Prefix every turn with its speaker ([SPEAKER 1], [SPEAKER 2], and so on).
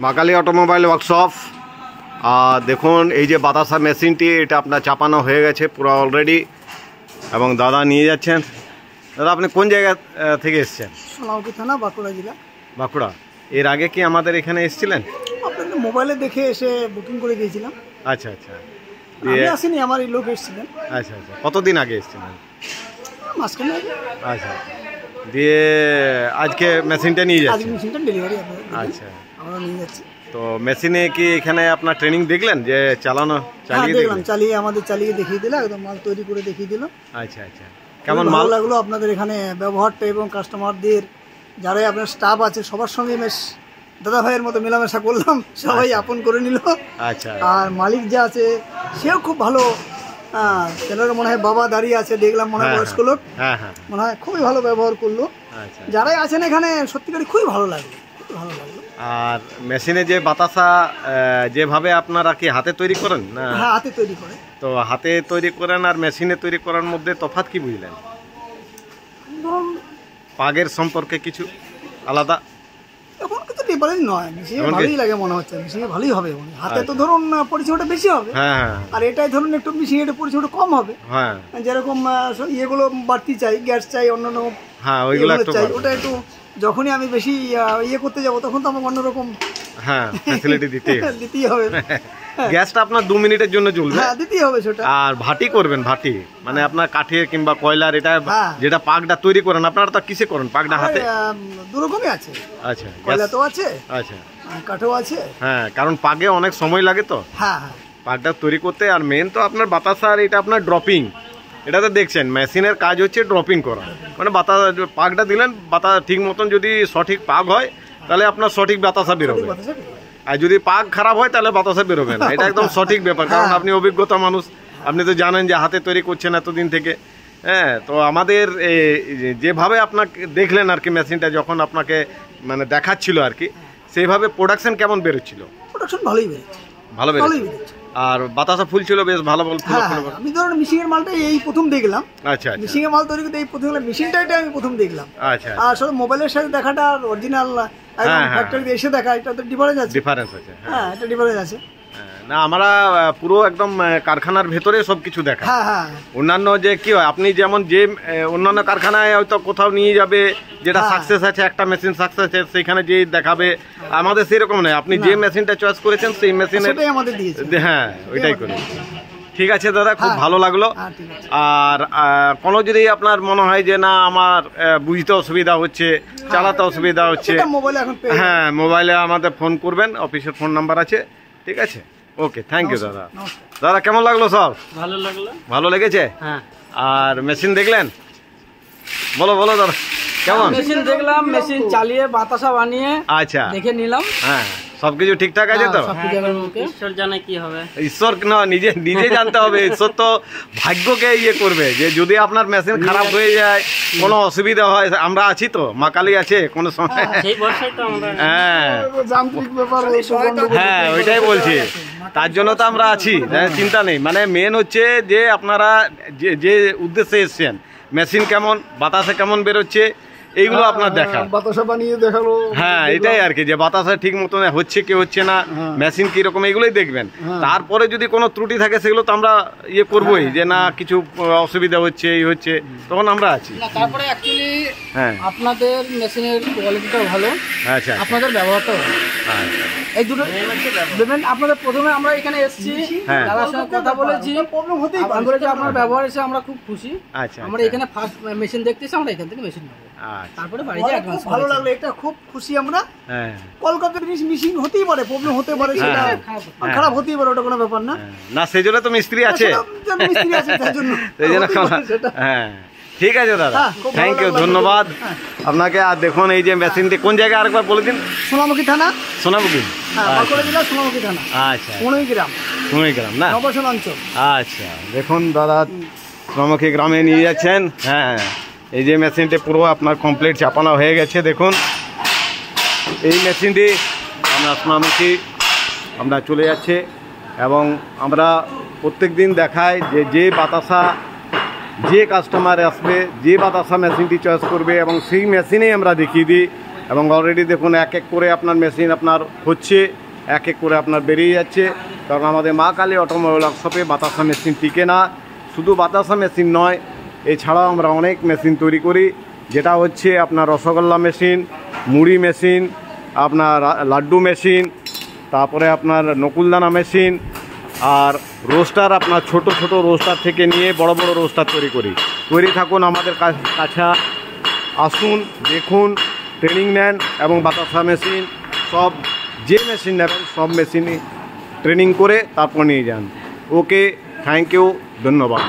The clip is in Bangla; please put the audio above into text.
[SPEAKER 1] মা কালী অটোমোবাইল ওয়ার্কশপ। আর দেখুন এই যে বাতাসা মেশিনটি, এটা আপনার চাপানো হয়ে গেছে পুরো অলরেডি, এবং দাদা নিয়ে যাচ্ছেন। দাদা আপনি কোন জায়গা থেকে এসেছেন?
[SPEAKER 2] সোনামুখী থানা, বাঁকুড়া জেলা।
[SPEAKER 1] বাঁকুড়া। এর আগে কি আমাদের এখানে এসেছিলেন?
[SPEAKER 2] আপনাদের মোবাইলে দেখে এসে বুকিং করে গিয়েছিলাম।
[SPEAKER 1] আচ্ছা আচ্ছা,
[SPEAKER 2] আমি আসিনি, আমার এই লোক এসেছিলেন।
[SPEAKER 1] আচ্ছা আচ্ছা, কতদিন আগে এসেছিলেন?
[SPEAKER 2] মাঝখানে আগে।
[SPEAKER 1] আচ্ছা, দিয়ে আজকে মেশিনটা নিয়ে যাচ্ছেন?
[SPEAKER 2] আজকে মেশিনটা ডেলিভারি হবে।
[SPEAKER 1] আচ্ছা,
[SPEAKER 2] আমরা নিয়ে যাচ্ছি।
[SPEAKER 1] তো মেশিনে কি এখানে আপনার ট্রেনিং দেখলেন যে চালানো? চালিয়ে
[SPEAKER 2] দেখলাম, চালিয়ে দেখিয়ে দিল, একদম মাল তৈরি করে দেখিয়ে দিল।
[SPEAKER 1] আচ্ছা আচ্ছা, কেমন
[SPEAKER 2] ভালো লাগলো আপনাদের এখানে ব্যবহারটা, এবং কাস্টমারদের যারাই আপনার স্টাফ আছে সবার সঙ্গে বেশ দাদা ভাইয়ের মতো মেলামেশা করলাম, সবাই আপন করে নিল।
[SPEAKER 1] আচ্ছা,
[SPEAKER 2] আর মালিক যা আছে সেও খুব ভালো। তেনার মনে হয় বাবা দাঁড়িয়ে আছে, দেখলাম মনে হয় বয়স্ক লোক, মনে হয় খুবই ভালো ব্যবহার করলো। যারাই আছেন এখানে সত্যিকারই খুবই ভালো লাগলো, খুবই ভালো লাগলো।
[SPEAKER 1] আর মেশিনে যে বাতাসা যেভাবে আপনারা কি হাতে তৈরি করেন না?
[SPEAKER 2] হ্যাঁ, হাতে তৈরি করে। তো
[SPEAKER 1] হাতে তৈরি করেন আর মেশিনে তৈরি করার মধ্যে তফাৎ কি বুঝলেন? পাগের সম্পর্কে কিছু আলাদা?
[SPEAKER 2] এখন কিন্তু ডিফারেন্স নয়, মেশিনে ভালোই লাগে মনে হচ্ছে, মেশিনে ভালোই হবে। হাতে তো ধরুন পরিশ্রমটা বেশি হবে, আর এটাই ধরুন একটু মেশিনে পরিশ্রমটা কম হবে। যেরকম ইয়েগুলো বাড়তি চাই, গ্যাস চাই, অন্যান্য ওইগুলো চাই, ওটা একটু যখনই আমি বেশি ইয়ে করতে যাব তখন তো আমার অন্যরকম
[SPEAKER 1] ফ্যাসিলিটি
[SPEAKER 2] দিতেই হবে।
[SPEAKER 1] গ্যাসটা আপনার 2 মিনিটের জন্য জ্বলবে,
[SPEAKER 2] দিতেই হবে সেটা। আর
[SPEAKER 1] ভাটি করবেন, ভাটি মানে আপনার কাঠের কিংবা কয়লার, এটা যেটা পাকটা তৈরি করেন আপনারা তো কিসে করেন পাকটা? হাতে
[SPEAKER 2] দু রকমই আছে।
[SPEAKER 1] আচ্ছা,
[SPEAKER 2] কয়লা তো আছে,
[SPEAKER 1] আচ্ছা,
[SPEAKER 2] কাঠও আছে।
[SPEAKER 1] কারণ পাকে অনেক সময় লাগে তো পাকটা তৈরি করতে। আর মেন তো আপনার বাতাসার এটা আপনার ড্রপিং, এটা তো দেখছেন মেশিনের কাজ হচ্ছে ড্রপিং করা, মানে বাতাস পাকটা দিলেন, বাতাস ঠিক মতন যদি সঠিক পাক হয় তাহলে আপনার সঠিক বাতাসা বেরোবে, আর যদি পাক খারাপ হয় তাহলে বাতাসা বেরোবে না। এটা একদম সঠিক ব্যাপার, কারণ আপনি অভিজ্ঞতা মানুষ, আপনি তো জানেন যে হাতে তৈরি করছেন এতদিন থেকে। তো আমাদের যেভাবে আপনাকে দেখলেন আর কি, মেশিনটা যখন আপনাকে মানে দেখাচ্ছিল আর কি, সেইভাবে প্রোডাকশন কেমন বেরোচ্ছিল?
[SPEAKER 2] প্রোডাকশন ভালোই বেরোচ্ছে,
[SPEAKER 1] ভালো বেরোচ্ছে। আর বাতাসা ফুল ছিল বেশ ভালো।
[SPEAKER 2] আমি ধরুন মিশিংয়ের মালটা এই প্রথম দেখলাম।
[SPEAKER 1] আচ্ছা,
[SPEAKER 2] মিশিংয়ের মাল তৈরি করতে এই প্রথম মেশিনটা আমি প্রথম দেখলাম।
[SPEAKER 1] আচ্ছা,
[SPEAKER 2] আর সব মোবাইলের সাথে দেখাটা আর অরিজিনাল ফ্যাক্টরিতে এসে দেখা, এটা তো ডিফারেন্স আছে। এটা ডিফারেন্স আছে।
[SPEAKER 1] না, আমরা পুরো একদম কারখানার ভেতরে সবকিছু দেখা। অন্যান্য যে কি হয়, আপনি যেমন যে অন্যান্য কারখানায় হয়তো কোথাও নিয়ে যাবে, যেটা সাকসেস আছে, একটা মেশিন সাকসেস আছে সেখানে যে দেখাবে, আমাদের সেরকম নয়। আপনি যে মেশিনটা চয়েস করেছেন সেই মেশিনের
[SPEAKER 2] আমাদের দিয়েছে,
[SPEAKER 1] ওইটাই করে। ঠিক আছে দাদা, খুব ভালো লাগলো। আর কোনো যদি আপনার মনে হয় যে না আমার বুঝতে অসুবিধা হচ্ছে, চালাতে অসুবিধা হচ্ছে, মোবাইলে আমাদের ফোন করবেন, অফিসের ফোন নাম্বার আছে। ঠিক আছে, ওকে, থ্যাংক ইউ দাদা। দাদা কেমন লাগলো? সব
[SPEAKER 2] ভালো লাগলো।
[SPEAKER 1] ভালো লেগেছে? আর মেশিন দেখলেন? বলো দাদা কেমন?
[SPEAKER 2] মেশিন দেখলাম, মেশিন চালিয়ে বাতাসা বানিয়ে
[SPEAKER 1] আচ্ছা
[SPEAKER 2] দেখে নিলাম।
[SPEAKER 1] সবকিছু ঠিকঠাক আছে তো?
[SPEAKER 2] ঈশ্বর জানে কি হবে।
[SPEAKER 1] ঈশ্বর না, নিজে জানতে হবে। ঈশ্বর তো ভাগ্যকে ইয়ে করবে, যে যদি আপনার মেশিন খারাপ হয়ে যায়, কোনো অসুবিধা হয়, আমরা আছি তো, মা কালী আছে কোনো সময়। ওইটাই বলছি, তার জন্য তো আমরা আছি, চিন্তা নেই। মানে মেন হচ্ছে যে আপনারা যে উদ্দেশ্যে এসছেন, মেশিন কেমন, বাতাসে কেমন বেরোচ্ছে, এইগুলো আপনার দেখা,
[SPEAKER 2] বাতাসা বানিয়ে দেখালো।
[SPEAKER 1] এটাই আর কি, যে বাতাসা ঠিক মতন হচ্ছে কি হচ্ছে না, মেশিন কিরকম, এইগুলোই দেখবেন। তারপরে যদি কোনো ত্রুটি থাকে সেগুলো তো আমরা ইয়ে করবোই, যে না কিছু অসুবিধা হচ্ছে, এই হচ্ছে, তখন আমরা আছি।
[SPEAKER 2] তারপরে অ্যাকচুয়ালি আপনাদের মেশিনের কোয়ালিটিটাও ভালো, আপনাদের ব্যবহারটাও ভালো। এই দুটো আপনাদের প্রথমে আমরা এখানে এসেছি, দাদার সঙ্গে কথা বলেছি, আপনার ব্যবহার এসে আমরা খুব খুশি। আমরা এখানে ফার্স্ট মেশিন দেখতেছি, আমরা এখান থেকে মেশিন নেবো, তারপরে বাড়িতে অ্যাডভান্স। ভালো লাগলো, এটা খুব খুশি আমরা। কলকাতার মিশিং হতেই পারে, প্রবলেম হতে পারে, সেটা খারাপ হতেই পারে, ওটা কোনো ব্যাপার না।
[SPEAKER 1] না, সেই জন্য তো মিস্ত্রি আছে, ঠিক আছে দাদা, থ্যাংক ইউ, ধন্যবাদ আপনাকে। আর দেখুন এই যে মেশিনটি কোন জায়গায় আরেকবার বলে দিন?
[SPEAKER 2] সোনামুখী থানা।
[SPEAKER 1] সোনামুখী,
[SPEAKER 2] বাঁকুড়া জেলা সোনামুখী থানা।
[SPEAKER 1] আচ্ছা,
[SPEAKER 2] গ্রাম না, নবসন অঞ্চল।
[SPEAKER 1] আচ্ছা, দেখুন দাদা সোনামুখী গ্রামে নিয়ে যাচ্ছেন। এই যে মেশিনটি পুরো আপনার কমপ্লিট চাপানো হয়ে গেছে। দেখুন এই মেশিনটি আপনার সোনামুখী আমরা চলে যাচ্ছে, এবং আমরা প্রত্যেক দিন দেখাই যে বাতাসা, যে কাস্টমার আসবে, যে বাতাসা মেশিনটি চয়েস করবে, এবং সেই মেশিনেই আমরা দেখিয়ে দিই এবং অলরেডি দেখুন এক এক করে আপনার মেশিন আপনার হচ্ছে, এক এক করে আপনার বেরিয়ে যাচ্ছে। কারণ আমাদের মা কালী অটোমোবাইল ওয়ার্কশপে বাতাসা মেশিন টিকে না, শুধু বাতাসা মেশিন নয়, এছাড়াও আমরা অনেক মেশিন তৈরি করি, যেটা হচ্ছে আপনার রসগোল্লা মেশিন, মুড়ি মেশিন, আপনার লাড্ডু মেশিন, তারপরে আপনার নকুলদানা মেশিন, আর রোস্টার আপনার ছোট ছোট রোস্টার থেকে নিয়ে বড় বড় রোস্টার তৈরি করি। তৈরি থাকুন আমাদের কাছে, আসুন, দেখুন, ট্রেনিং নেন এবং বাতাসা মেশিন সব যে মেশিন নেবেন সব মেশিনই ট্রেনিং করে তারপর নিয়ে যান। ওকে, থ্যাংক ইউ, ধন্যবাদ।